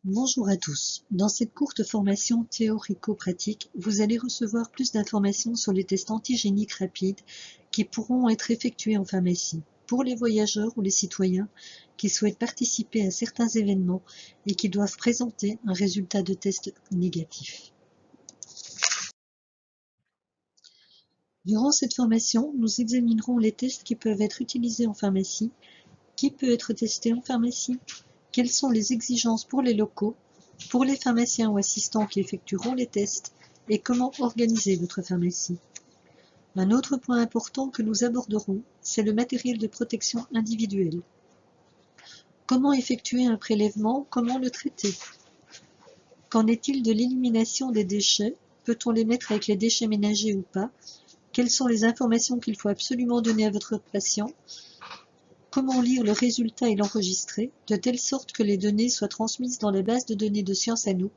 Bonjour à tous. Dans cette courte formation théorico-pratique, vous allez recevoir plus d'informations sur les tests antigéniques rapides qui pourront être effectués en pharmacie pour les voyageurs ou les citoyens qui souhaitent participer à certains événements et qui doivent présenter un résultat de test négatif. Durant cette formation, nous examinerons les tests qui peuvent être utilisés en pharmacie, qui peut être testé en pharmacie, quelles sont les exigences pour les locaux, pour les pharmaciens ou assistants qui effectueront les tests, et comment organiser votre pharmacie. Un autre point important que nous aborderons, c'est le matériel de protection individuelle. Comment effectuer un prélèvement, comment le traiter? Qu'en est-il de l'élimination des déchets? Peut-on les mettre avec les déchets ménagers ou pas? Quelles sont les informations qu'il faut absolument donner à votre patient? Comment lire le résultat et l'enregistrer, de telle sorte que les données soient transmises dans la base de données de Science à nous?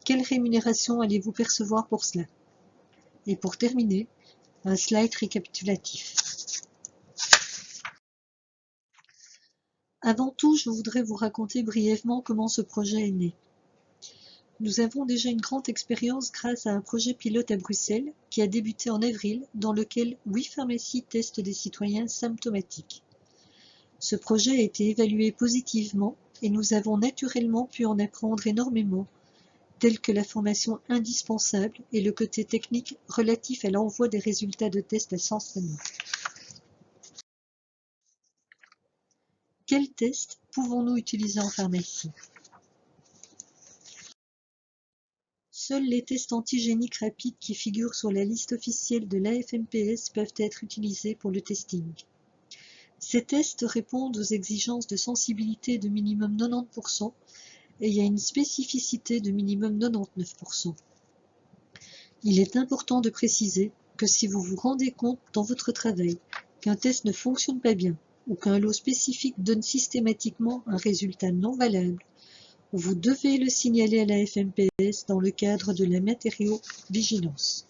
Quelle rémunération allez-vous percevoir pour cela? Et pour terminer, un slide récapitulatif. Avant tout, je voudrais vous raconter brièvement comment ce projet est né. Nous avons déjà une grande expérience grâce à un projet pilote à Bruxelles qui a débuté en avril, dans lequel 8 pharmacies testent des citoyens symptomatiques. Ce projet a été évalué positivement et nous avons naturellement pu en apprendre énormément, tels que la formation indispensable et le côté technique relatif à l'envoi des résultats de tests à Science à nous. Quels tests pouvons-nous utiliser en pharmacie? Seuls les tests antigéniques rapides qui figurent sur la liste officielle de l'AFMPS peuvent être utilisés pour le testing. Ces tests répondent aux exigences de sensibilité de minimum 90% et il y a une spécificité de minimum 99%. Il est important de préciser que si vous vous rendez compte dans votre travail qu'un test ne fonctionne pas bien ou qu'un lot spécifique donne systématiquement un résultat non valable, vous devez le signaler à la FMPS dans le cadre de la matériaux-vigilance.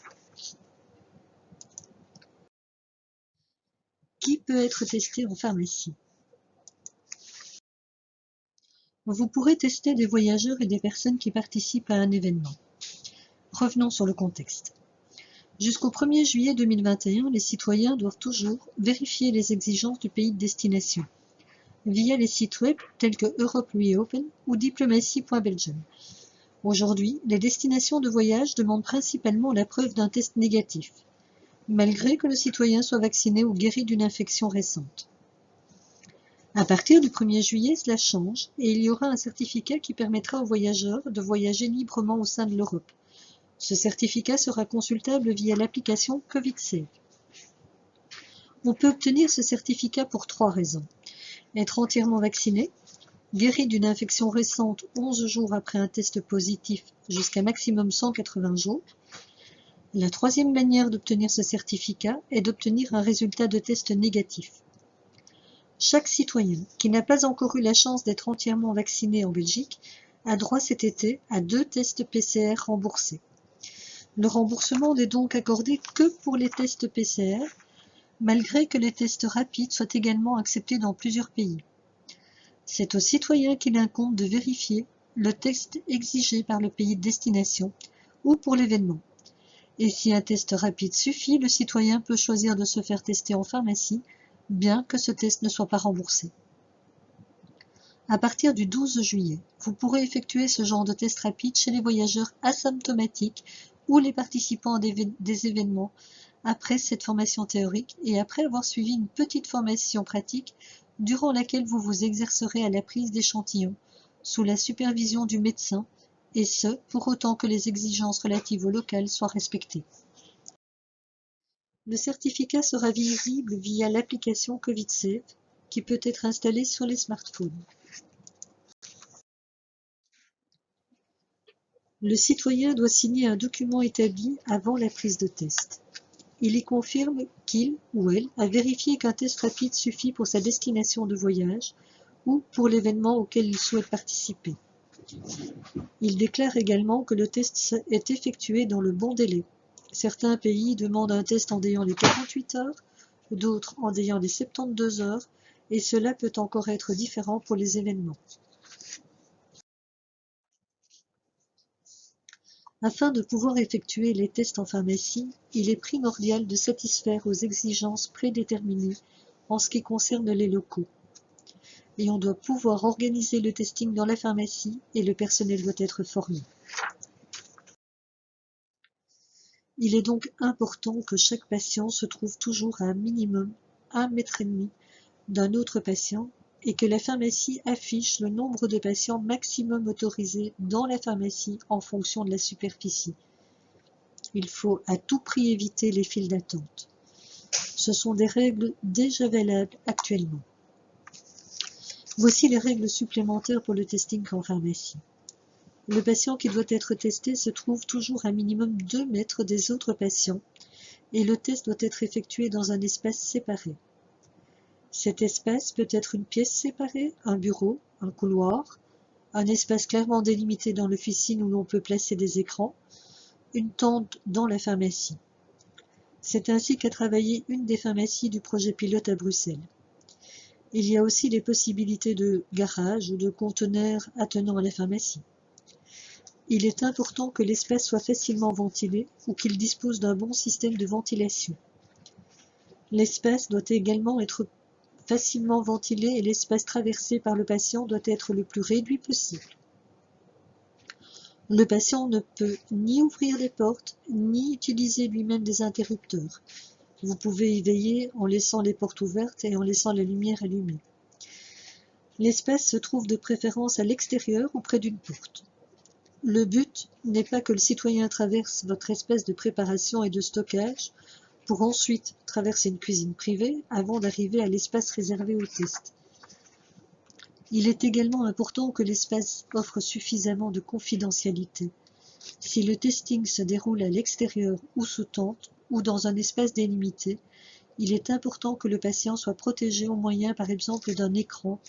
Qui peut être testé en pharmacie? Vous pourrez tester des voyageurs et des personnes qui participent à un événement. Revenons sur le contexte. Jusqu'au 1er juillet 2021, les citoyens doivent toujours vérifier les exigences du pays de destination via les sites web tels que Europe Reopen ou diplomatie.belgium. Aujourd'hui, les destinations de voyage demandent principalement la preuve d'un test négatif, malgré que le citoyen soit vacciné ou guéri d'une infection récente. À partir du 1er juillet, cela change et il y aura un certificat qui permettra aux voyageurs de voyager librement au sein de l'Europe. Ce certificat sera consultable via l'application CovidSafe. On peut obtenir ce certificat pour 3 raisons. Être entièrement vacciné, guéri d'une infection récente 11 jours après un test positif jusqu'à maximum 180 jours. La troisième manière d'obtenir ce certificat est d'obtenir un résultat de test négatif. Chaque citoyen qui n'a pas encore eu la chance d'être entièrement vacciné en Belgique a droit cet été à 2 tests PCR remboursés. Le remboursement n'est donc accordé que pour les tests PCR, malgré que les tests rapides soient également acceptés dans plusieurs pays. C'est aux citoyens qu'il incombe de vérifier le test exigé par le pays de destination ou pour l'événement. Et si un test rapide suffit, le citoyen peut choisir de se faire tester en pharmacie, bien que ce test ne soit pas remboursé. À partir du 12 juillet, vous pourrez effectuer ce genre de test rapide chez les voyageurs asymptomatiques ou les participants à des événements après cette formation théorique et après avoir suivi une petite formation pratique durant laquelle vous vous exercerez à la prise d'échantillons sous la supervision du médecin, et ce, pour autant que les exigences relatives au local soient respectées. Le certificat sera visible via l'application CovidSafe qui peut être installée sur les smartphones. Le citoyen doit signer un document établi avant la prise de test. Il y confirme qu'il ou elle a vérifié qu'un test rapide suffit pour sa destination de voyage ou pour l'événement auquel il souhaite participer. Il déclare également que le test est effectué dans le bon délai. Certains pays demandent un test en ayant les 48 heures, d'autres en ayant les 72 heures, et cela peut encore être différent pour les événements. Afin de pouvoir effectuer les tests en pharmacie, il est primordial de satisfaire aux exigences prédéterminées en ce qui concerne les locaux. Et on doit pouvoir organiser le testing dans la pharmacie et le personnel doit être formé. Il est donc important que chaque patient se trouve toujours à un minimum 1,5 mètre d'un autre patient et que la pharmacie affiche le nombre de patients maximum autorisés dans la pharmacie en fonction de la superficie. Il faut à tout prix éviter les files d'attente. Ce sont des règles déjà valables actuellement. Voici les règles supplémentaires pour le testing en pharmacie. Le patient qui doit être testé se trouve toujours à minimum 2 mètres des autres patients et le test doit être effectué dans un espace séparé. Cet espace peut être une pièce séparée, un bureau, un couloir, un espace clairement délimité dans l'officine où l'on peut placer des écrans, une tente dans la pharmacie. C'est ainsi qu'a travaillé une des pharmacies du projet pilote à Bruxelles. Il y a aussi les possibilités de garage ou de conteneurs attenant à la pharmacie. Il est important que l'espace soit facilement ventilé ou qu'il dispose d'un bon système de ventilation. L'espace doit également être facilement ventilé et l'espace traversé par le patient doit être le plus réduit possible. Le patient ne peut ni ouvrir des portes, ni utiliser lui-même des interrupteurs. Vous pouvez y veiller en laissant les portes ouvertes et en laissant la lumière allumée. L'espace se trouve de préférence à l'extérieur ou près d'une porte. Le but n'est pas que le citoyen traverse votre espace de préparation et de stockage pour ensuite traverser une cuisine privée avant d'arriver à l'espace réservé au test. Il est également important que l'espace offre suffisamment de confidentialité. Si le testing se déroule à l'extérieur ou sous tente ou dans un espace délimité, il est important que le patient soit protégé au moyen par exemple d'un écran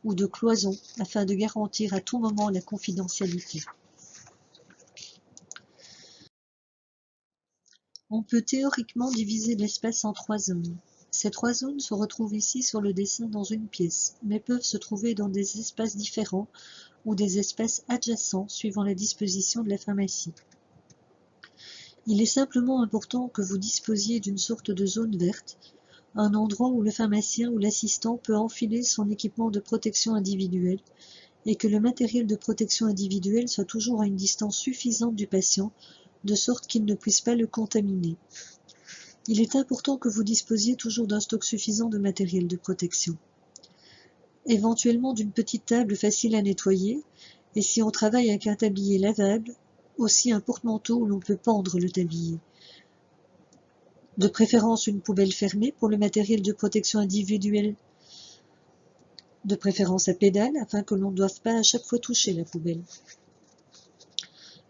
ou de cloisons afin de garantir à tout moment la confidentialité. On peut théoriquement diviser l'espace en 3 zones. Ces 3 zones se retrouvent ici sur le dessin dans une pièce, mais peuvent se trouver dans des espaces différents ou des espaces adjacents suivant la disposition de la pharmacie. Il est simplement important que vous disposiez d'une sorte de zone verte, un endroit où le pharmacien ou l'assistant peut enfiler son équipement de protection individuelle et que le matériel de protection individuelle soit toujours à une distance suffisante du patient, de sorte qu'il ne puisse pas le contaminer. Il est important que vous disposiez toujours d'un stock suffisant de matériel de protection. Éventuellement d'une petite table facile à nettoyer, et si on travaille avec un tablier lavable, aussi un porte-manteau où l'on peut pendre le tablier. De préférence une poubelle fermée pour le matériel de protection individuelle, de préférence à pédale, afin que l'on ne doive pas à chaque fois toucher la poubelle.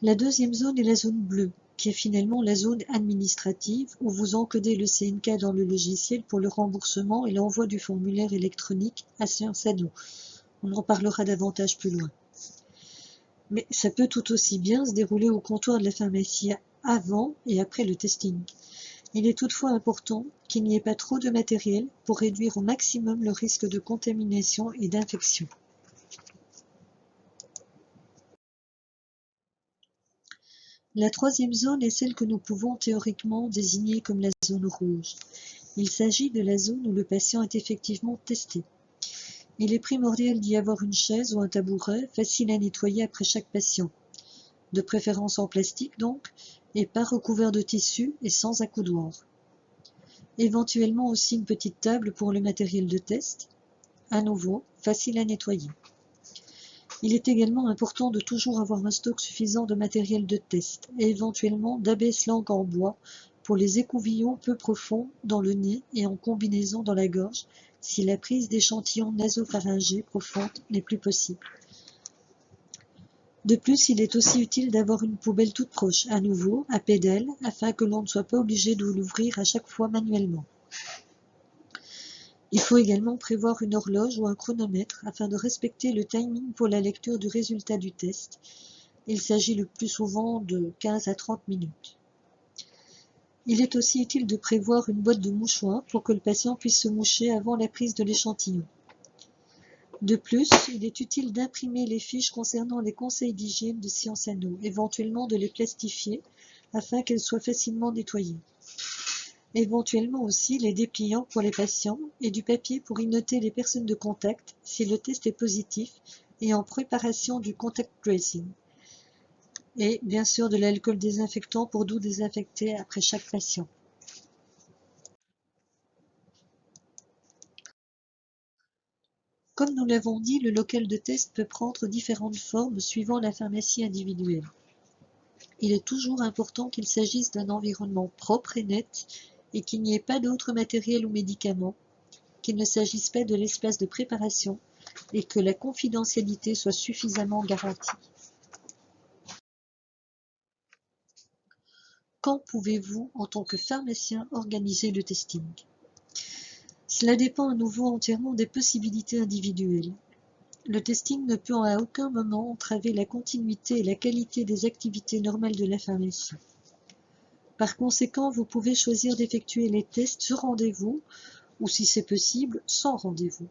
La deuxième zone est la zone bleue, qui est finalement la zone administrative où vous encodez le CNK dans le logiciel pour le remboursement et l'envoi du formulaire électronique à Sciences à nous. On en parlera davantage plus loin. Mais ça peut tout aussi bien se dérouler au comptoir de la pharmacie avant et après le testing. Il est toutefois important qu'il n'y ait pas trop de matériel pour réduire au maximum le risque de contamination et d'infection. La troisième zone est celle que nous pouvons théoriquement désigner comme la zone rouge. Il s'agit de la zone où le patient est effectivement testé. Il est primordial d'y avoir une chaise ou un tabouret facile à nettoyer après chaque patient, de préférence en plastique donc, et pas recouvert de tissu et sans accoudoir. Éventuellement aussi une petite table pour le matériel de test, à nouveau facile à nettoyer. Il est également important de toujours avoir un stock suffisant de matériel de test et éventuellement d'abaisse-langue en bois pour les écouvillons peu profonds dans le nez et en combinaison dans la gorge si la prise d'échantillons nasopharyngés profonde n'est plus possible. De plus, il est aussi utile d'avoir une poubelle toute proche, à nouveau, à pédale, afin que l'on ne soit pas obligé de l'ouvrir à chaque fois manuellement. Il faut également prévoir une horloge ou un chronomètre afin de respecter le timing pour la lecture du résultat du test. Il s'agit le plus souvent de 15 à 30 minutes. Il est aussi utile de prévoir une boîte de mouchoirs pour que le patient puisse se moucher avant la prise de l'échantillon. De plus, il est utile d'imprimer les fiches concernant les conseils d'hygiène de Sciences Anneau, éventuellement de les plastifier afin qu'elles soient facilement nettoyées. Éventuellement aussi les dépliants pour les patients et du papier pour y noter les personnes de contact si le test est positif et en préparation du contact tracing. Et bien sûr de l'alcool désinfectant pour d'eau désinfecter après chaque patient. Comme nous l'avons dit, le local de test peut prendre différentes formes suivant la pharmacie individuelle. Il est toujours important qu'il s'agisse d'un environnement propre et net et qu'il n'y ait pas d'autres matériels ou médicaments, qu'il ne s'agisse pas de l'espace de préparation et que la confidentialité soit suffisamment garantie. Quand pouvez-vous, en tant que pharmacien, organiser le testing? Cela dépend à nouveau entièrement des possibilités individuelles. Le testing ne peut à aucun moment entraver la continuité et la qualité des activités normales de la pharmacie. Par conséquent, vous pouvez choisir d'effectuer les tests sur rendez-vous ou, si c'est possible, sans rendez-vous.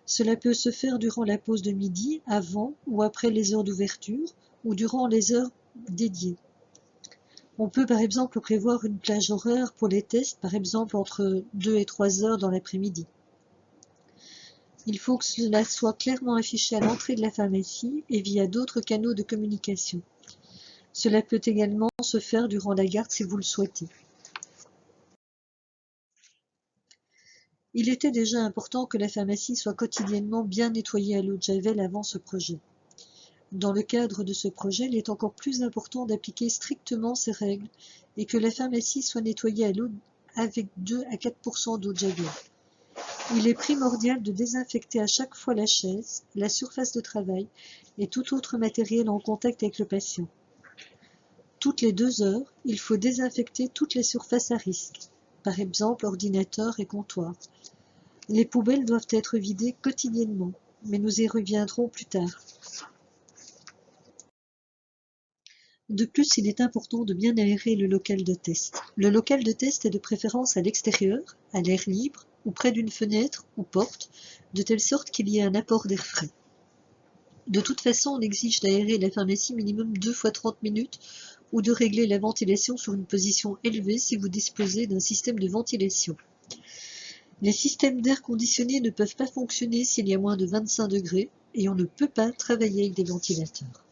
Cela peut se faire durant la pause de midi, avant ou après les heures d'ouverture, ou durant les heures dédiées. On peut par exemple prévoir une plage horaire pour les tests, par exemple entre 2 et 3 heures dans l'après-midi. Il faut que cela soit clairement affiché à l'entrée de la pharmacie et via d'autres canaux de communication. Cela peut également se faire durant la garde si vous le souhaitez. Il était déjà important que la pharmacie soit quotidiennement bien nettoyée à l'eau de Javel avant ce projet. Dans le cadre de ce projet, il est encore plus important d'appliquer strictement ces règles et que la pharmacie soit nettoyée à l'eau avec 2 à 4% d'eau de Javel. Il est primordial de désinfecter à chaque fois la chaise, la surface de travail et tout autre matériel en contact avec le patient. Toutes les 2 heures, il faut désinfecter toutes les surfaces à risque, par exemple ordinateur et comptoir. Les poubelles doivent être vidées quotidiennement, mais nous y reviendrons plus tard. De plus, il est important de bien aérer le local de test. Le local de test est de préférence à l'extérieur, à l'air libre, ou près d'une fenêtre ou porte, de telle sorte qu'il y ait un apport d'air frais. De toute façon, on exige d'aérer la pharmacie minimum 2 fois 30 minutes ou de régler la ventilation sur une position élevée si vous disposez d'un système de ventilation. Les systèmes d'air conditionné ne peuvent pas fonctionner s'il y a moins de 25 degrés et on ne peut pas travailler avec des ventilateurs.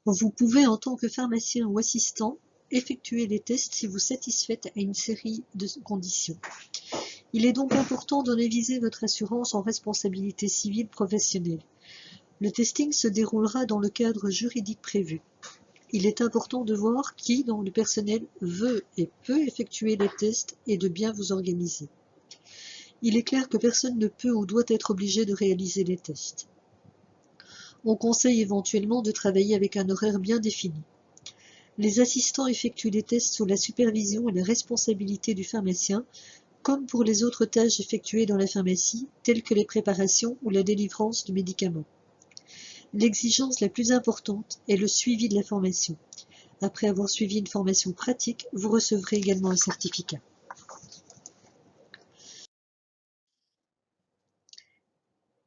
Vous pouvez, en tant que pharmacien ou assistant, effectuer les tests si vous satisfaites à une série de conditions. Il est donc important d'en aviser votre assurance en responsabilité civile professionnelle. Le testing se déroulera dans le cadre juridique prévu. Il est important de voir qui dans le personnel veut et peut effectuer les tests et de bien vous organiser. Il est clair que personne ne peut ou doit être obligé de réaliser les tests. On conseille éventuellement de travailler avec un horaire bien défini. Les assistants effectuent les tests sous la supervision et la responsabilité du pharmacien, comme pour les autres tâches effectuées dans la pharmacie, telles que les préparations ou la délivrance de médicaments. L'exigence la plus importante est le suivi de la formation. Après avoir suivi une formation pratique, vous recevrez également un certificat.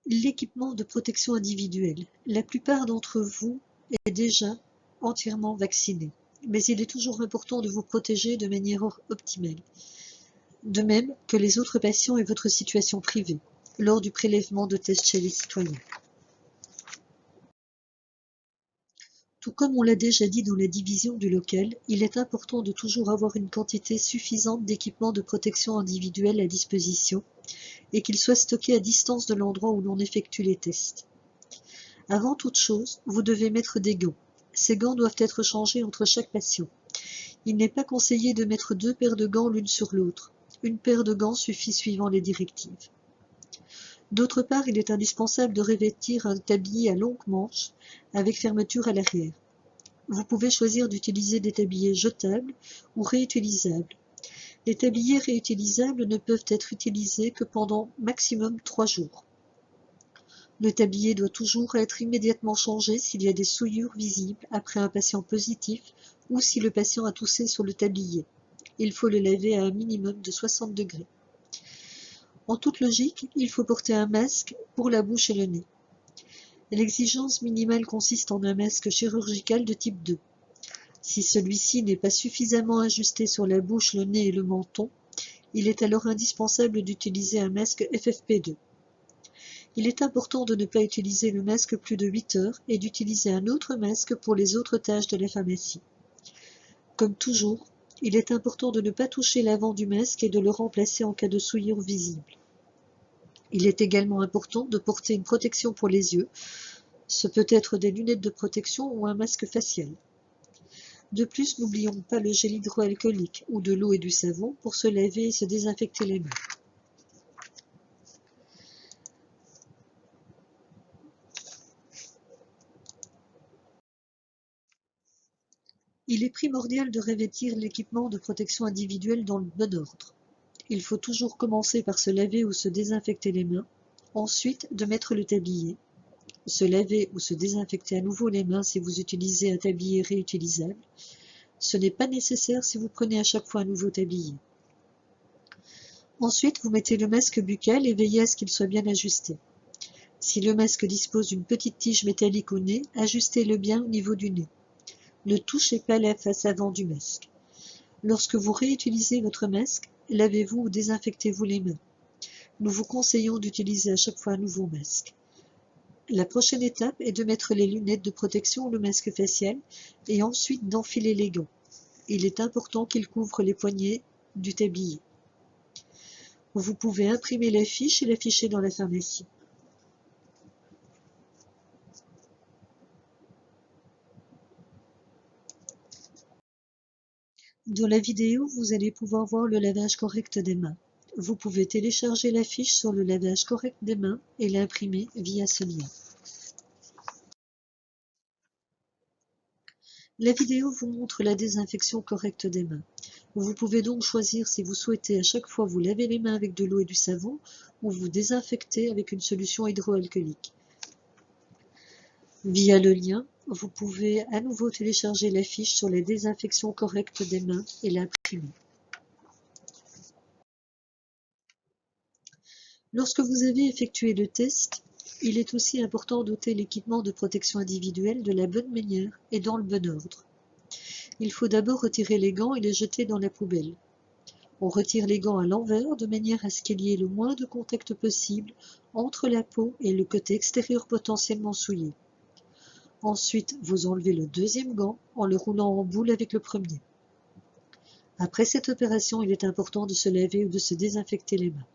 L'équipement de protection individuelle. La plupart d'entre vous est déjà entièrement vacciné, mais il est toujours important de vous protéger de manière optimale. De même que les autres patients et votre situation privée, lors du prélèvement de tests chez les citoyens. Tout comme on l'a déjà dit dans la division du local, il est important de toujours avoir une quantité suffisante d'équipements de protection individuelle à disposition et qu'ils soient stockés à distance de l'endroit où l'on effectue les tests. Avant toute chose, vous devez mettre des gants. Ces gants doivent être changés entre chaque patient. Il n'est pas conseillé de mettre 2 paires de gants l'une sur l'autre. Une paire de gants suffit suivant les directives. D'autre part, il est indispensable de revêtir un tablier à longue manche avec fermeture à l'arrière. Vous pouvez choisir d'utiliser des tabliers jetables ou réutilisables. Les tabliers réutilisables ne peuvent être utilisés que pendant maximum 3 jours. Le tablier doit toujours être immédiatement changé s'il y a des souillures visibles après un patient positif ou si le patient a toussé sur le tablier. Il faut le laver à un minimum de 60 degrés. En toute logique, il faut porter un masque pour la bouche et le nez. L'exigence minimale consiste en un masque chirurgical de type 2. Si celui-ci n'est pas suffisamment ajusté sur la bouche, le nez et le menton, il est alors indispensable d'utiliser un masque FFP2. Il est important de ne pas utiliser le masque plus de 8 heures et d'utiliser un autre masque pour les autres tâches de la pharmacie. Comme toujours, il est important de ne pas toucher l'avant du masque et de le remplacer en cas de souillure visible. Il est également important de porter une protection pour les yeux. Ce peut être des lunettes de protection ou un masque facial. De plus, n'oublions pas le gel hydroalcoolique ou de l'eau et du savon pour se laver et se désinfecter les mains. Il est primordial de revêtir l'équipement de protection individuelle dans le bon ordre. Il faut toujours commencer par se laver ou se désinfecter les mains, ensuite de mettre le tablier, se laver ou se désinfecter à nouveau les mains si vous utilisez un tablier réutilisable. Ce n'est pas nécessaire si vous prenez à chaque fois un nouveau tablier. Ensuite, vous mettez le masque buccal et veillez à ce qu'il soit bien ajusté. Si le masque dispose d'une petite tige métallique au nez, ajustez-le bien au niveau du nez. Ne touchez pas la face avant du masque. Lorsque vous réutilisez votre masque, lavez-vous ou désinfectez-vous les mains. Nous vous conseillons d'utiliser à chaque fois un nouveau masque. La prochaine étape est de mettre les lunettes de protection ou le masque facial et ensuite d'enfiler les gants. Il est important qu'ils couvrent les poignets du tablier. Vous pouvez imprimer la fiche et l'afficher dans la pharmacie. Dans la vidéo, vous allez pouvoir voir le lavage correct des mains. Vous pouvez télécharger la fiche sur le lavage correct des mains et l'imprimer via ce lien. La vidéo vous montre la désinfection correcte des mains. Vous pouvez donc choisir si vous souhaitez à chaque fois vous laver les mains avec de l'eau et du savon ou vous désinfecter avec une solution hydroalcoolique. Via le lien, vous pouvez à nouveau télécharger la fiche sur la désinfection correcte des mains et l'imprimer. Lorsque vous avez effectué le test, il est aussi important d'ôter l'équipement de protection individuelle de la bonne manière et dans le bon ordre. Il faut d'abord retirer les gants et les jeter dans la poubelle. On retire les gants à l'envers de manière à ce qu'il y ait le moins de contact possible entre la peau et le côté extérieur potentiellement souillé. Ensuite, vous enlevez le deuxième gant en le roulant en boule avec le premier. Après cette opération, il est important de se laver ou de se désinfecter les mains.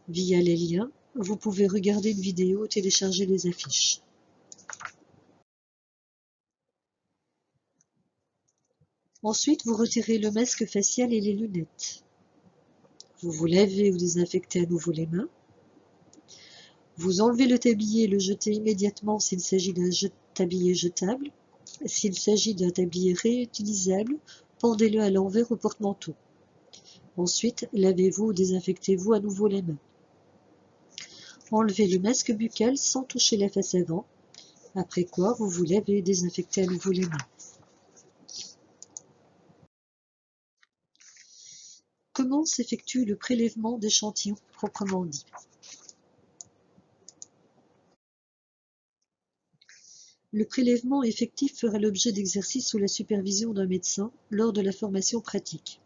Via les liens, vous pouvez regarder une vidéo ou télécharger les affiches. Ensuite, vous retirez le masque facial et les lunettes. Vous vous lavez ou désinfectez à nouveau les mains. Vous enlevez le tablier et le jetez immédiatement s'il s'agit d'un tablier jetable. S'il s'agit d'un tablier réutilisable, pendez-le à l'envers au porte-manteau. Ensuite, lavez-vous ou désinfectez-vous à nouveau les mains. Enlevez le masque buccal sans toucher la face avant, après quoi vous vous lavez et désinfectez à nouveau les mains. Comment s'effectue le prélèvement d'échantillons proprement dit? Le prélèvement effectif fera l'objet d'exercices sous la supervision d'un médecin lors de la formation pratique.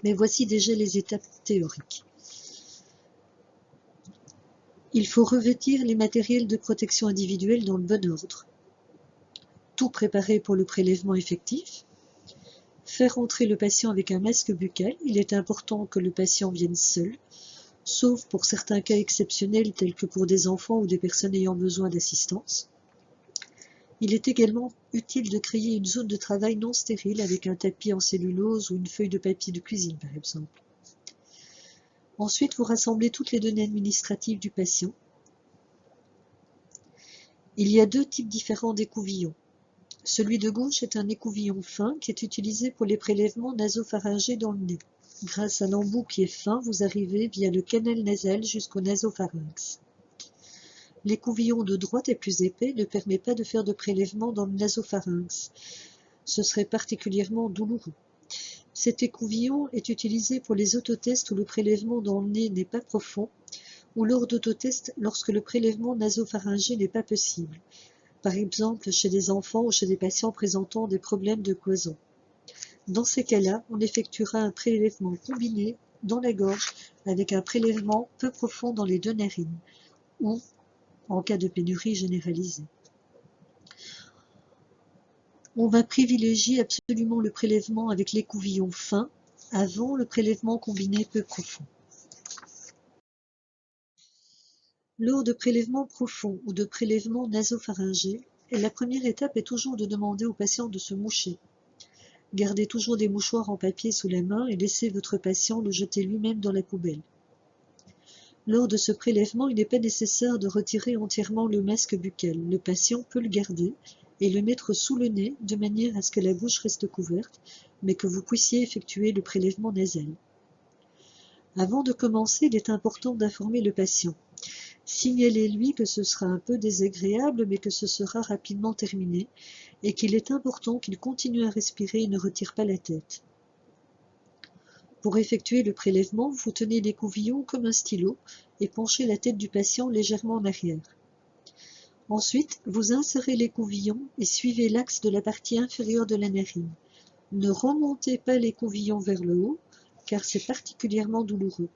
Mais voici déjà les étapes théoriques. Il faut revêtir les matériels de protection individuelle dans le bon ordre. Tout préparer pour le prélèvement effectif. Faire entrer le patient avec un masque buccal. Il est important que le patient vienne seul, sauf pour certains cas exceptionnels tels que pour des enfants ou des personnes ayant besoin d'assistance. Il est également utile de créer une zone de travail non stérile avec un tapis en cellulose ou une feuille de papier de cuisine par exemple. Ensuite, vous rassemblez toutes les données administratives du patient. Il y a deux types différents d'écouvillons. Celui de gauche est un écouvillon fin qui est utilisé pour les prélèvements nasopharyngés dans le nez. Grâce à l'embout qui est fin, vous arrivez via le canal nasal jusqu'au nasopharynx. L'écouvillon de droite est plus épais, ne permet pas de faire de prélèvement dans le nasopharynx. Ce serait particulièrement douloureux. Cet écouvillon est utilisé pour les autotests où le prélèvement dans le nez n'est pas profond, ou lors d'autotests lorsque le prélèvement nasopharyngé n'est pas possible, par exemple chez des enfants ou chez des patients présentant des problèmes de cloison. Dans ces cas-là, on effectuera un prélèvement combiné dans la gorge avec un prélèvement peu profond dans les deux narines, ou en cas de pénurie généralisée. On va privilégier absolument le prélèvement avec l'écouvillon fin avant le prélèvement combiné peu profond. Lors de prélèvements profonds ou de prélèvements nasopharyngés, la première étape est toujours de demander au patient de se moucher. Gardez toujours des mouchoirs en papier sous la main et laissez votre patient le jeter lui-même dans la poubelle. Lors de ce prélèvement, il n'est pas nécessaire de retirer entièrement le masque buccal. Le patient peut le garder et le mettre sous le nez de manière à ce que la bouche reste couverte, mais que vous puissiez effectuer le prélèvement nasal. Avant de commencer, il est important d'informer le patient. Signalez-lui que ce sera un peu désagréable, mais que ce sera rapidement terminé, et qu'il est important qu'il continue à respirer et ne retire pas la tête. Pour effectuer le prélèvement, vous tenez l'écouvillon comme un stylo et penchez la tête du patient légèrement en arrière. Ensuite, vous insérez l'écouvillon et suivez l'axe de la partie inférieure de la narine. Ne remontez pas l'écouvillon vers le haut, car c'est particulièrement douloureux.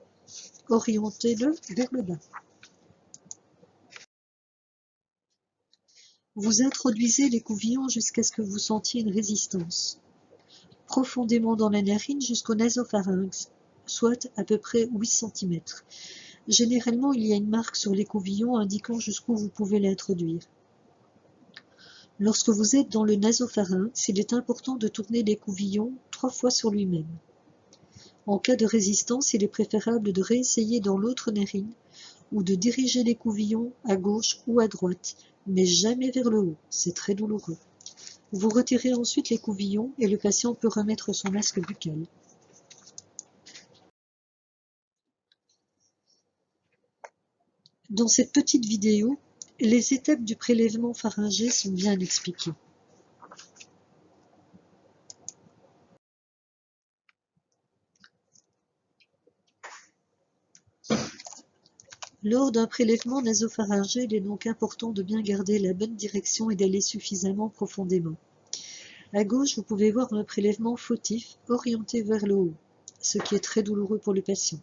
Orientez-le vers le bas. Vous introduisez l'écouvillon jusqu'à ce que vous sentiez une résistance, profondément dans la narine jusqu'au nasopharynx, soit à peu près 8 cm. Généralement, il y a une marque sur l'écouvillon indiquant jusqu'où vous pouvez l'introduire. Lorsque vous êtes dans le nasopharynx, il est important de tourner l'écouvillon 3 fois sur lui-même. En cas de résistance, il est préférable de réessayer dans l'autre narine ou de diriger l'écouvillon à gauche ou à droite, mais jamais vers le haut, c'est très douloureux. Vous retirez ensuite l'écouvillon et le patient peut remettre son masque buccal. Dans cette petite vidéo, les étapes du prélèvement pharyngé sont bien expliquées. Lors d'un prélèvement nasopharyngé, il est donc important de bien garder la bonne direction et d'aller suffisamment profondément. À gauche, vous pouvez voir un prélèvement fautif orienté vers le haut, ce qui est très douloureux pour le patient.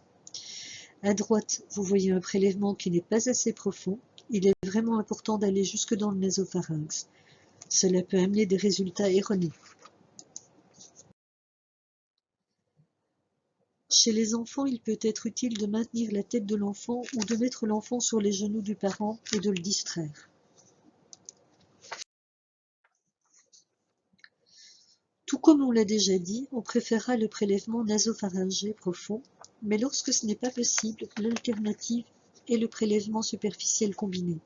À droite, vous voyez un prélèvement qui n'est pas assez profond. Il est vraiment important d'aller jusque dans le nasopharynx. Cela peut amener des résultats erronés. Chez les enfants, il peut être utile de maintenir la tête de l'enfant ou de mettre l'enfant sur les genoux du parent et de le distraire. Tout comme on l'a déjà dit, on préférera le prélèvement nasopharyngé profond, mais lorsque ce n'est pas possible, l'alternative est le prélèvement superficiel combiné.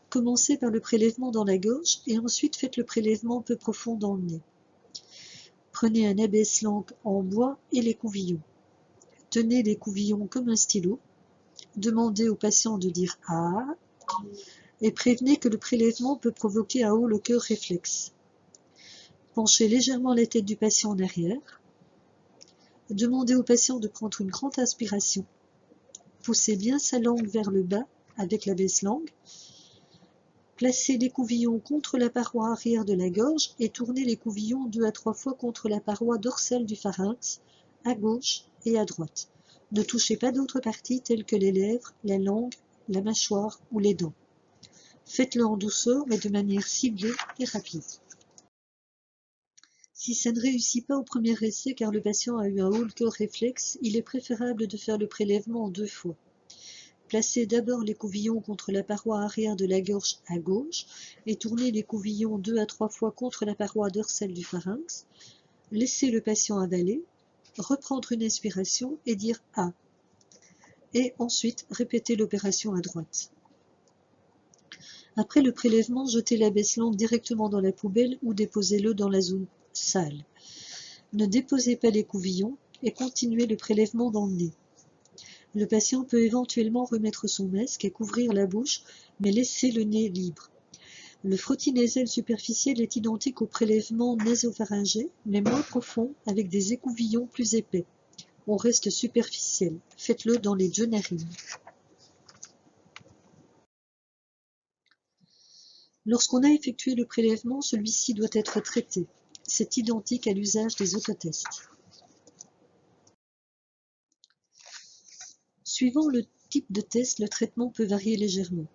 Commencez par le prélèvement dans la gorge et ensuite faites le prélèvement peu profond dans le nez. Prenez un abaisse-langue en bois et l'écouvillon. Tenez l'écouvillon comme un stylo. Demandez au patient de dire « Ah » et prévenez que le prélèvement peut provoquer un haut le cœur réflexe. Penchez légèrement la tête du patient en arrière. Demandez au patient de prendre une grande inspiration. Poussez bien sa langue vers le bas avec l'abaisse-langue. Placez l'écouvillon contre la paroi arrière de la gorge et tournez l'écouvillon 2 à 3 fois contre la paroi dorsale du pharynx, à gauche et à droite. Ne touchez pas d'autres parties telles que les lèvres, la langue, la mâchoire ou les dents. Faites-le en douceur mais de manière ciblée et rapide. Si ça ne réussit pas au premier essai car le patient a eu un haut cœur réflexe, il est préférable de faire le prélèvement en 2 fois. Placez d'abord l'écouvillon contre la paroi arrière de la gorge à gauche et tournez l'écouvillon 2 à 3 fois contre la paroi dorsale du pharynx. Laissez le patient avaler, reprendre une inspiration et dire « Ah ». Et ensuite, répétez l'opération à droite. Après le prélèvement, jetez l'abaisse-langue directement dans la poubelle ou déposez-le dans la zone sale. Ne déposez pas l'écouvillon et continuez le prélèvement dans le nez. Le patient peut éventuellement remettre son masque et couvrir la bouche, mais laissez le nez libre. Le frottis nasal superficiel est identique au prélèvement nasopharyngé, mais moins profond, avec des écouvillons plus épais. On reste superficiel. Faites-le dans les 2 narines. Lorsqu'on a effectué le prélèvement, celui-ci doit être traité. C'est identique à l'usage des autotests. Suivant le type de test, le traitement peut varier légèrement.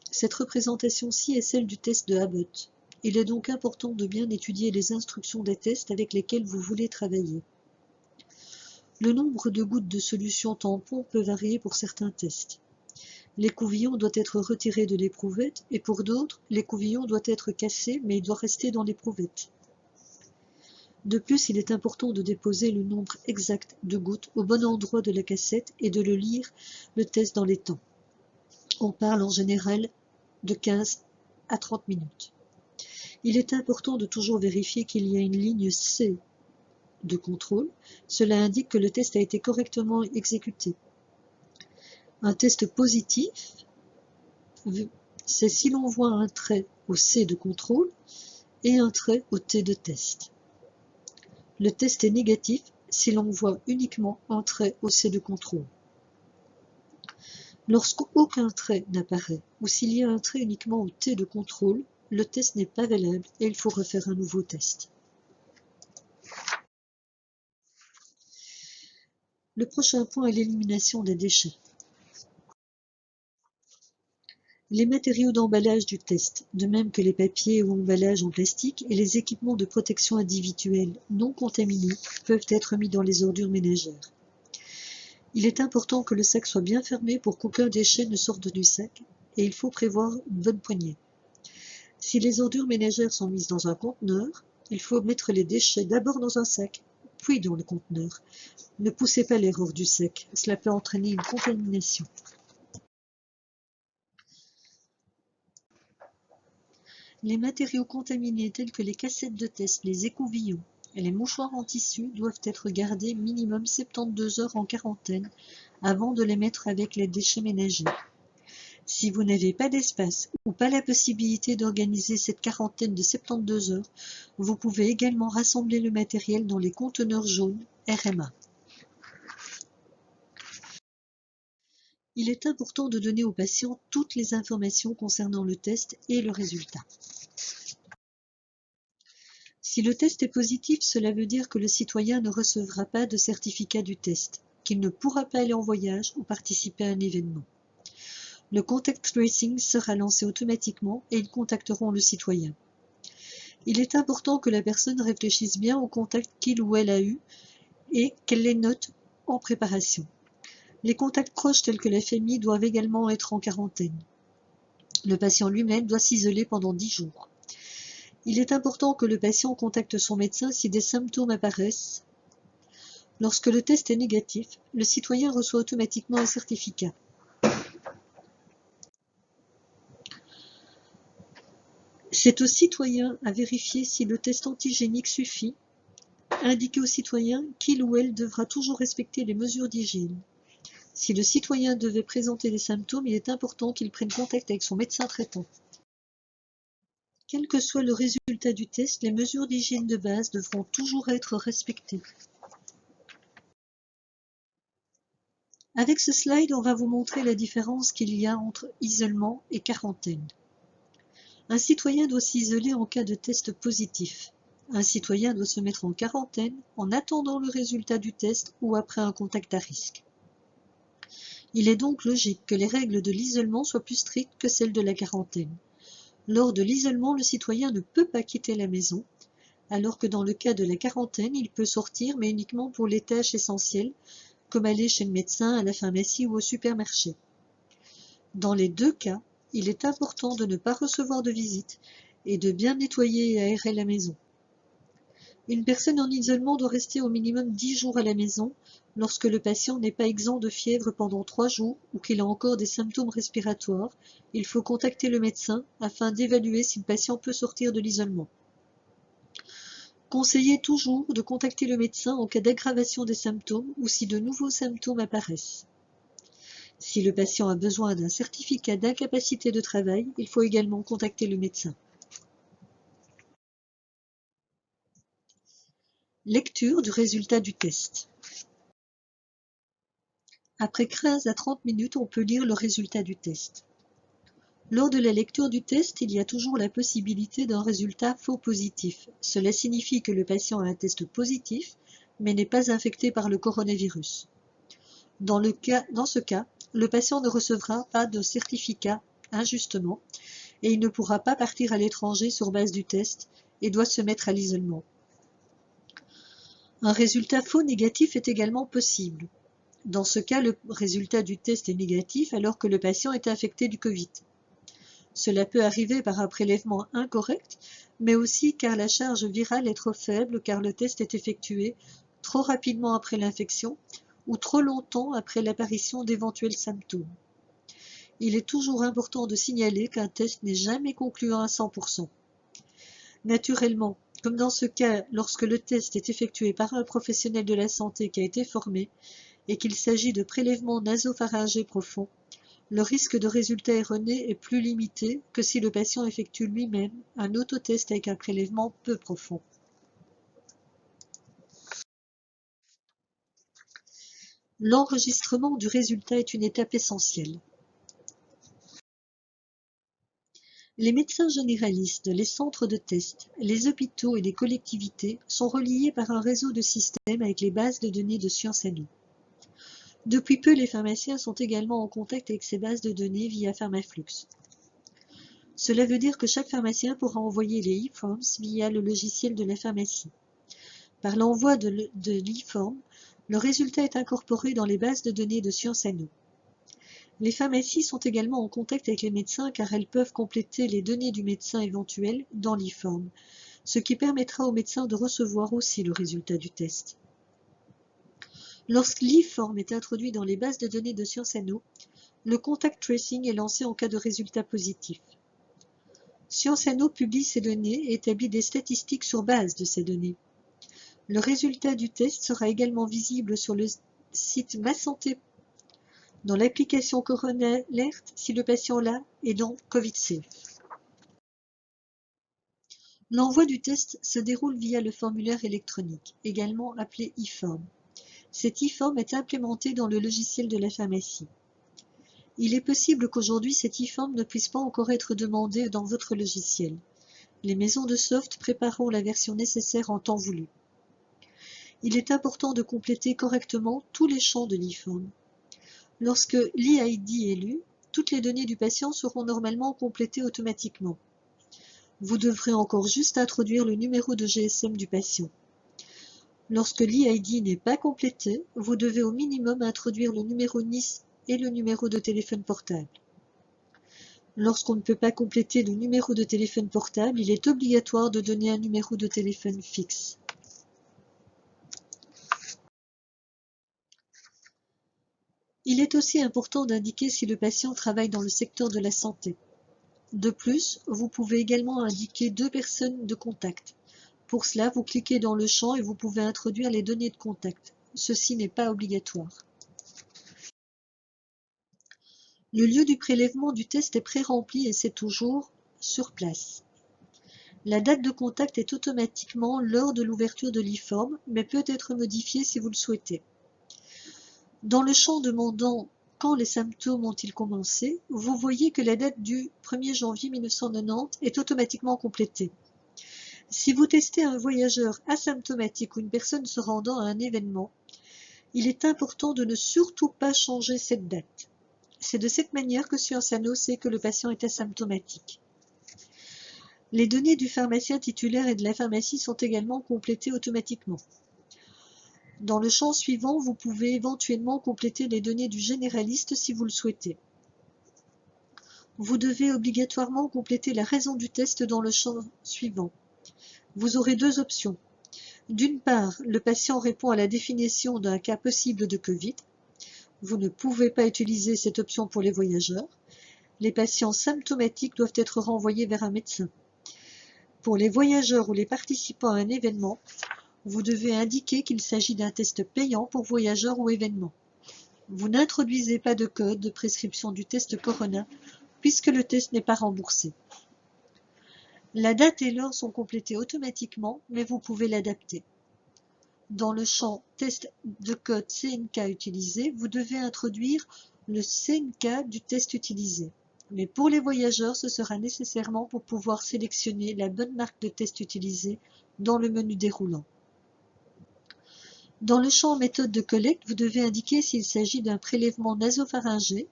Cette représentation-ci est celle du test de Abbott. Il est donc important de bien étudier les instructions des tests avec lesquels vous voulez travailler. Le nombre de gouttes de solution tampon peut varier pour certains tests. L'écouvillon doit être retiré de l'éprouvette et pour d'autres, l'écouvillon doit être cassé mais il doit rester dans l'éprouvette. De plus, il est important de déposer le nombre exact de gouttes au bon endroit de la cassette et de le lire le test dans les temps. On parle en général de 15 à 30 minutes. Il est important de toujours vérifier qu'il y a une ligne C de contrôle. Cela indique que le test a été correctement exécuté. Un test positif, c'est si l'on voit un trait au C de contrôle et un trait au T de test. Le test est négatif si l'on voit uniquement un trait au C de contrôle. Lorsqu'aucun trait n'apparaît ou s'il y a un trait uniquement au T de contrôle, le test n'est pas valable et il faut refaire un nouveau test. Le prochain point est l'élimination des déchets. Les matériaux d'emballage du test, de même que les papiers ou emballages en plastique et les équipements de protection individuelle non contaminés peuvent être mis dans les ordures ménagères. Il est important que le sac soit bien fermé pour qu'aucun déchet ne sorte du sac et il faut prévoir une bonne poignée. Si les ordures ménagères sont mises dans un conteneur, il faut mettre les déchets d'abord dans un sac, puis dans le conteneur. Ne poussez pas l'erreur du sac, cela peut entraîner une contamination. Les matériaux contaminés tels que les cassettes de test, les écouvillons et les mouchoirs en tissu doivent être gardés minimum 72 heures en quarantaine avant de les mettre avec les déchets ménagers. Si vous n'avez pas d'espace ou pas la possibilité d'organiser cette quarantaine de 72 heures, vous pouvez également rassembler le matériel dans les conteneurs jaunes RMA. Il est important de donner aux patients toutes les informations concernant le test et le résultat. Si le test est positif, cela veut dire que le citoyen ne recevra pas de certificat du test, qu'il ne pourra pas aller en voyage ou participer à un événement. Le contact tracing sera lancé automatiquement et ils contacteront le citoyen. Il est important que la personne réfléchisse bien au contact qu'il ou elle a eu et qu'elle les note en préparation. Les contacts proches tels que la famille doivent également être en quarantaine. Le patient lui-même doit s'isoler pendant 10 jours. Il est important que le patient contacte son médecin si des symptômes apparaissent. Lorsque le test est négatif, le citoyen reçoit automatiquement un certificat. C'est au citoyen à vérifier si le test antigénique suffit. Indiquer au citoyen qu'il ou elle devra toujours respecter les mesures d'hygiène. Si le citoyen devait présenter des symptômes, il est important qu'il prenne contact avec son médecin traitant. Quel que soit le résultat du test, les mesures d'hygiène de base devront toujours être respectées. Avec ce slide, on va vous montrer la différence qu'il y a entre isolement et quarantaine. Un citoyen doit s'isoler en cas de test positif. Un citoyen doit se mettre en quarantaine en attendant le résultat du test ou après un contact à risque. Il est donc logique que les règles de l'isolement soient plus strictes que celles de la quarantaine. Lors de l'isolement, le citoyen ne peut pas quitter la maison, alors que dans le cas de la quarantaine, il peut sortir, mais uniquement pour les tâches essentielles, comme aller chez le médecin, à la pharmacie ou au supermarché. Dans les 2 cas, il est important de ne pas recevoir de visite et de bien nettoyer et aérer la maison. Une personne en isolement doit rester au minimum 10 jours à la maison lorsque le patient n'est pas exempt de fièvre pendant 3 jours ou qu'il a encore des symptômes respiratoires. Il faut contacter le médecin afin d'évaluer si le patient peut sortir de l'isolement. Conseillez toujours de contacter le médecin en cas d'aggravation des symptômes ou si de nouveaux symptômes apparaissent. Si le patient a besoin d'un certificat d'incapacité de travail, il faut également contacter le médecin. Lecture du résultat du test. Après 15 à 30 minutes, on peut lire le résultat du test. Lors de la lecture du test, il y a toujours la possibilité d'un résultat faux positif. Cela signifie que le patient a un test positif, mais n'est pas infecté par le coronavirus. Dans ce cas, le patient ne recevra pas de certificat injustement et il ne pourra pas partir à l'étranger sur base du test et doit se mettre à l'isolement. Un résultat faux négatif est également possible. Dans ce cas, le résultat du test est négatif alors que le patient est infecté du Covid. Cela peut arriver par un prélèvement incorrect, mais aussi car la charge virale est trop faible car le test est effectué trop rapidement après l'infection ou trop longtemps après l'apparition d'éventuels symptômes. Il est toujours important de signaler qu'un test n'est jamais concluant à 100%. Naturellement, comme dans ce cas, lorsque le test est effectué par un professionnel de la santé qui a été formé et qu'il s'agit de prélèvements nasopharyngés profonds, le risque de résultat erroné est plus limité que si le patient effectue lui-même un autotest avec un prélèvement peu profond. L'enregistrement du résultat est une étape essentielle. Les médecins généralistes, les centres de test, les hôpitaux et les collectivités sont reliés par un réseau de systèmes avec les bases de données de Sciences à nous. Depuis peu, les pharmaciens sont également en contact avec ces bases de données via Pharmaflux. Cela veut dire que chaque pharmacien pourra envoyer les e-forms via le logiciel de la pharmacie. Par l'envoi de l'e-form, le résultat est incorporé dans les bases de données de Sciences à nous. Les pharmacies sont également en contact avec les médecins car elles peuvent compléter les données du médecin éventuel dans l'e-form, ce qui permettra aux médecins de recevoir aussi le résultat du test. Lorsque l'e-form est introduit dans les bases de données de Sciences à nous, le contact tracing est lancé en cas de résultat positif. Sciences à nous publie ces données et établit des statistiques sur base de ces données. Le résultat du test sera également visible sur le site Ma Santé dans l'application Corona Alert si le patient l'a et dans CovidSafe. L'envoi du test se déroule via le formulaire électronique, également appelé e-form. Cet e-form est implémenté dans le logiciel de la pharmacie. Il est possible qu'aujourd'hui cet e-form ne puisse pas encore être demandé dans votre logiciel. Les maisons de soft prépareront la version nécessaire en temps voulu. Il est important de compléter correctement tous les champs de l'e-form. Lorsque l'e-ID est lu, toutes les données du patient seront normalement complétées automatiquement. Vous devrez encore juste introduire le numéro de GSM du patient. Lorsque l'e-ID n'est pas complété, vous devez au minimum introduire le numéro NIS et le numéro de téléphone portable. Lorsqu'on ne peut pas compléter le numéro de téléphone portable, il est obligatoire de donner un numéro de téléphone fixe. Il est aussi important d'indiquer si le patient travaille dans le secteur de la santé. De plus, vous pouvez également indiquer 2 personnes de contact. Pour cela, vous cliquez dans le champ et vous pouvez introduire les données de contact. Ceci n'est pas obligatoire. Le lieu du prélèvement du test est pré-rempli et c'est toujours sur place. La date de contact est automatiquement lors de l'ouverture de l'e-form, mais peut être modifiée si vous le souhaitez. Dans le champ demandant quand les symptômes ont-ils commencé, vous voyez que la date du 1er janvier 1990 est automatiquement complétée. Si vous testez un voyageur asymptomatique ou une personne se rendant à un événement, il est important de ne surtout pas changer cette date. C'est de cette manière que Sciences à nous sait que le patient est asymptomatique. Les données du pharmacien titulaire et de la pharmacie sont également complétées automatiquement. Dans le champ suivant, vous pouvez éventuellement compléter les données du généraliste si vous le souhaitez. Vous devez obligatoirement compléter la raison du test dans le champ suivant. Vous aurez 2 options. D'une part, le patient répond à la définition d'un cas possible de Covid. Vous ne pouvez pas utiliser cette option pour les voyageurs. Les patients symptomatiques doivent être renvoyés vers un médecin. Pour les voyageurs ou les participants à un événement, vous devez indiquer qu'il s'agit d'un test payant pour voyageurs ou événements. Vous n'introduisez pas de code de prescription du test Corona puisque le test n'est pas remboursé. La date et l'heure sont complétées automatiquement, mais vous pouvez l'adapter. dans le champ test de code CNK utilisé, vous devez introduire le CNK du test utilisé. Mais pour les voyageurs, ce sera nécessairement pour pouvoir sélectionner la bonne marque de test utilisée dans le menu déroulant. Dans le champ méthode de collecte, vous devez indiquer s'il s'agit d'un prélèvement nasopharyngé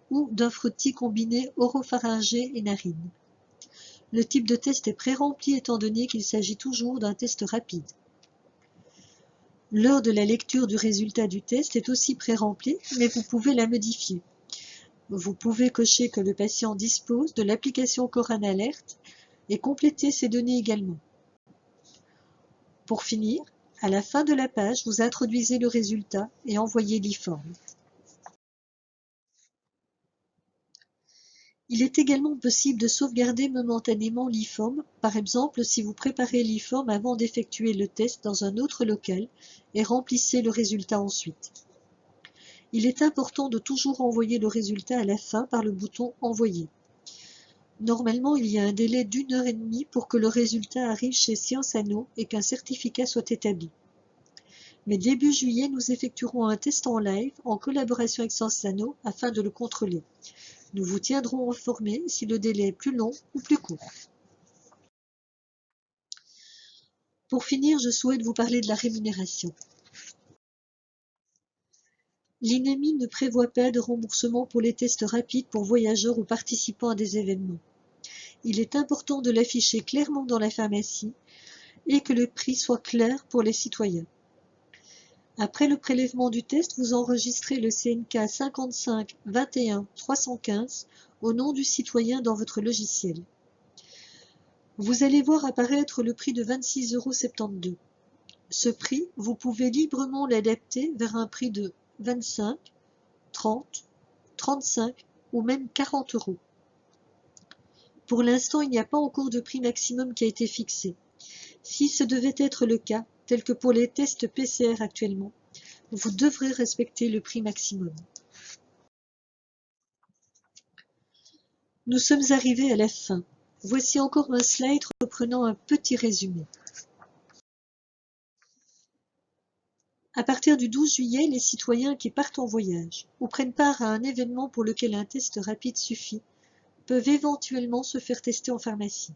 ou d'un frottis combiné oropharyngé et narine. Le type de test est pré-rempli étant donné qu'il s'agit toujours d'un test rapide. L'heure de la lecture du résultat du test est aussi pré-remplie, mais vous pouvez la modifier. Vous pouvez cocher que le patient dispose de l'application Corona Alert et compléter ces données également. Pour finir, à la fin de la page, vous introduisez le résultat et envoyez l'e-form. Il est également possible de sauvegarder momentanément l'e-form, par exemple si vous préparez l'e-form avant d'effectuer le test dans un autre local et remplissez le résultat ensuite. Il est important de toujours envoyer le résultat à la fin par le bouton « Envoyer ». Normalement, il y a un délai d'1 heure et demie pour que le résultat arrive chez Sciences Anno et qu'un certificat soit établi. Mais début juillet, nous effectuerons un test en live en collaboration avec Sciences Anno afin de le contrôler. Nous vous tiendrons informés si le délai est plus long ou plus court. Pour finir, je souhaite vous parler de la rémunération. L'INEMI ne prévoit pas de remboursement pour les tests rapides pour voyageurs ou participants à des événements. Il est important de l'afficher clairement dans la pharmacie et que le prix soit clair pour les citoyens. Après le prélèvement du test, vous enregistrez le CNK 55 21 315 au nom du citoyen dans votre logiciel. Vous allez voir apparaître le prix de 26,72 €. Ce prix, vous pouvez librement l'adapter vers un prix de 25, 30, 35 ou même 40 €. Pour l'instant, il n'y a pas encore de prix maximum qui a été fixé. Si ce devait être le cas, tel que pour les tests PCR actuellement, vous devrez respecter le prix maximum. Nous sommes arrivés à la fin. Voici encore un slide reprenant un petit résumé. À partir du 12 juillet, les citoyens qui partent en voyage ou prennent part à un événement pour lequel un test rapide suffit peuvent éventuellement se faire tester en pharmacie.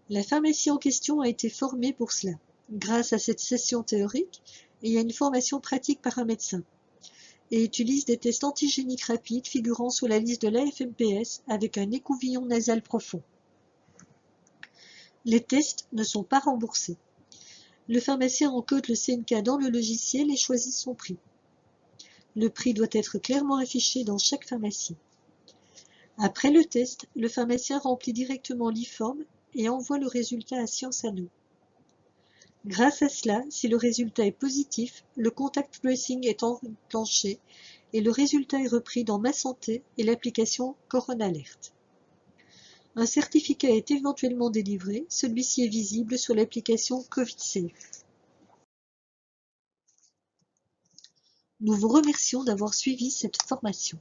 La pharmacie en question a été formée pour cela, grâce à cette session théorique et à une formation pratique par un médecin, et utilise des tests antigéniques rapides figurant sur la liste de l'AFMPS avec un écouvillon nasal profond. Les tests ne sont pas remboursés. Le pharmacien encode le CNK dans le logiciel et choisit son prix. Le prix doit être clairement affiché dans chaque pharmacie. Après le test, le pharmacien remplit directement l'e-form et envoie le résultat à Sciences Anno. Grâce à cela, si le résultat est positif, le contact tracing est enclenché et le résultat est repris dans Ma Santé et l'application Corona Alert. Un certificat est éventuellement délivré, celui-ci est visible sur l'application CovidSafe. Nous vous remercions d'avoir suivi cette formation.